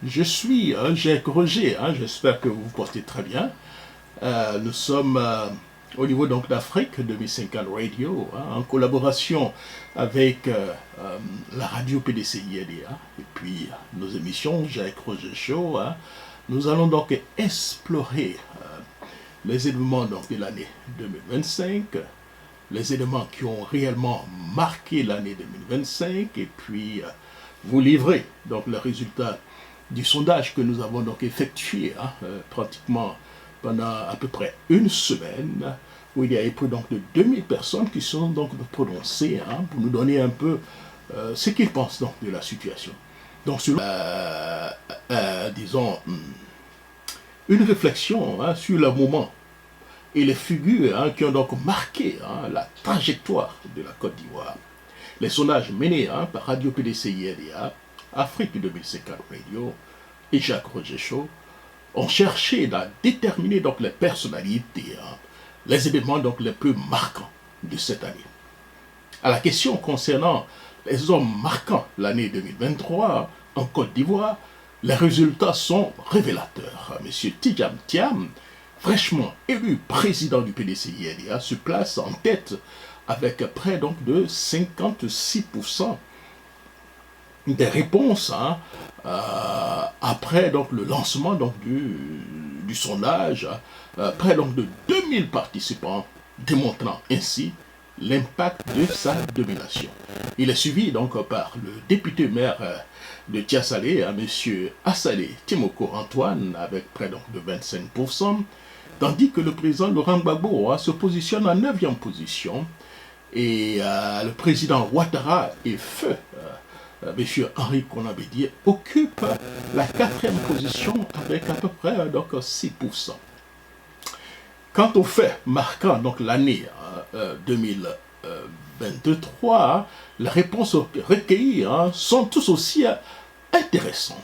Je suis Jacques Roger, j'espère que vous vous portez très bien. Nous sommes au niveau donc d'Afrique 2050 Radio, en collaboration avec la radio PDCIDA et puis nos émissions Jacques Roger Show. Nous allons donc explorer les événements donc, de l'année 2025, les éléments qui ont réellement marqué l'année 2025 et puis vous livrer donc les résultats du sondage que nous avons donc effectué pratiquement pendant à peu près une semaine, où il y a eu plus donc de 2000 personnes qui sont donc prononcées pour nous donner un peu ce qu'ils pensent donc de la situation. Donc sur disons une réflexion sur le moment et les figures qui ont donc marqué la trajectoire de la Côte d'Ivoire. Les sondages menés par Radio PDCIRDA, Afrique 2050 Radio et Jacques Roger Show ont cherché à déterminer donc les personnalités, les événements donc les plus marquants de cette année. À la question concernant les hommes marquants l'année 2023 en Côte d'Ivoire, les résultats sont révélateurs. Monsieur Tidjam Thiam, fraîchement élu président du PDCIRDA, se place en tête avec près donc de 56% des réponses après donc le lancement donc du sondage, près donc de 2000 participants, démontrant ainsi l'impact de sa domination. Il est suivi donc par le député maire de Tiasalé, M. Assalé Timoko Antoine, avec près donc de 25%, tandis que le président Laurent Gbagbo se positionne en 9e position, et le président Ouattara et feu M. Henri Konabédié occupe la 4e position avec à peu près donc 6%. Quant aux faits marquant donc l'année 2023, les réponses recueillies sont tous aussi intéressantes.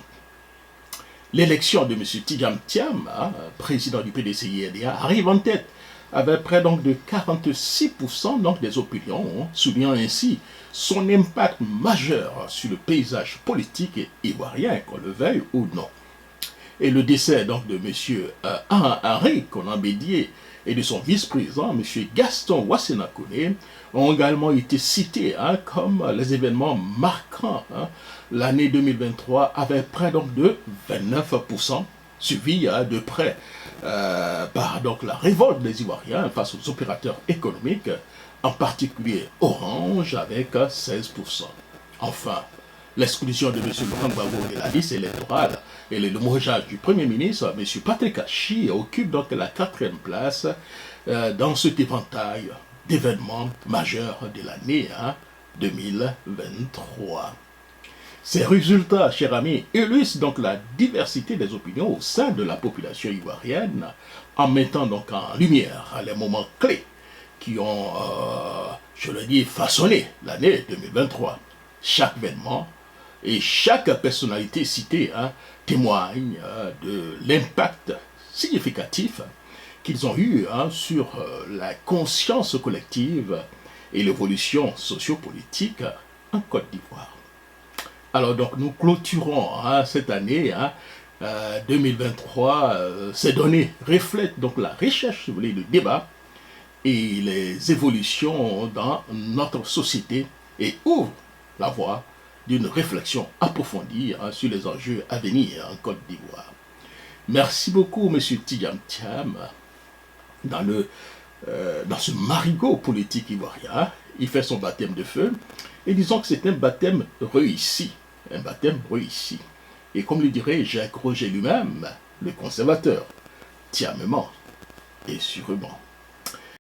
L'élection de M. Tidjam Thiam, président du PDCIRDA, arrive en tête avec près donc de 46% donc des opinions, soulignant ainsi son impact majeur sur le paysage politique ivoirien, qu'on le veuille ou non. Et le décès donc de M. Henri Konabédié et de son vice-président, M. Gaston Wassenakone, ont également été cités comme les événements marquants l'année 2023, avec près donc de 29%, suivi de près par donc la révolte des Ivoiriens face aux opérateurs économiques, en particulier Orange avec 16%. Enfin, l'exclusion de M. Laurent Gbagbo de la liste électorale et le limogeage du Premier ministre, M. Patrick Achi, occupe donc la 4e place dans cet éventail d'événements majeurs de l'année 2023. Ces résultats, chers amis, illustrent donc la diversité des opinions au sein de la population ivoirienne, en mettant donc en lumière les moments clés qui ont, je le dis, façonné l'année 2023. Chaque événement et chaque personnalité citée témoigne de l'impact significatif qu'ils ont eu sur la conscience collective et l'évolution sociopolitique en Côte d'Ivoire. Alors donc nous clôturons cette année 2023. Ces données reflètent donc la recherche, si vous voulez, le débat et les évolutions dans notre société et ouvrent la voie d'une réflexion approfondie sur les enjeux à venir en Côte d'Ivoire. Merci beaucoup, M. Tidjam Thiam, dans ce marigot politique ivoirien. Il fait son baptême de feu et disons que c'est un baptême réussi. Un baptême réussi. Et comme le dirait Jacques Roger lui-même, le conservateur, tiamement et sûrement.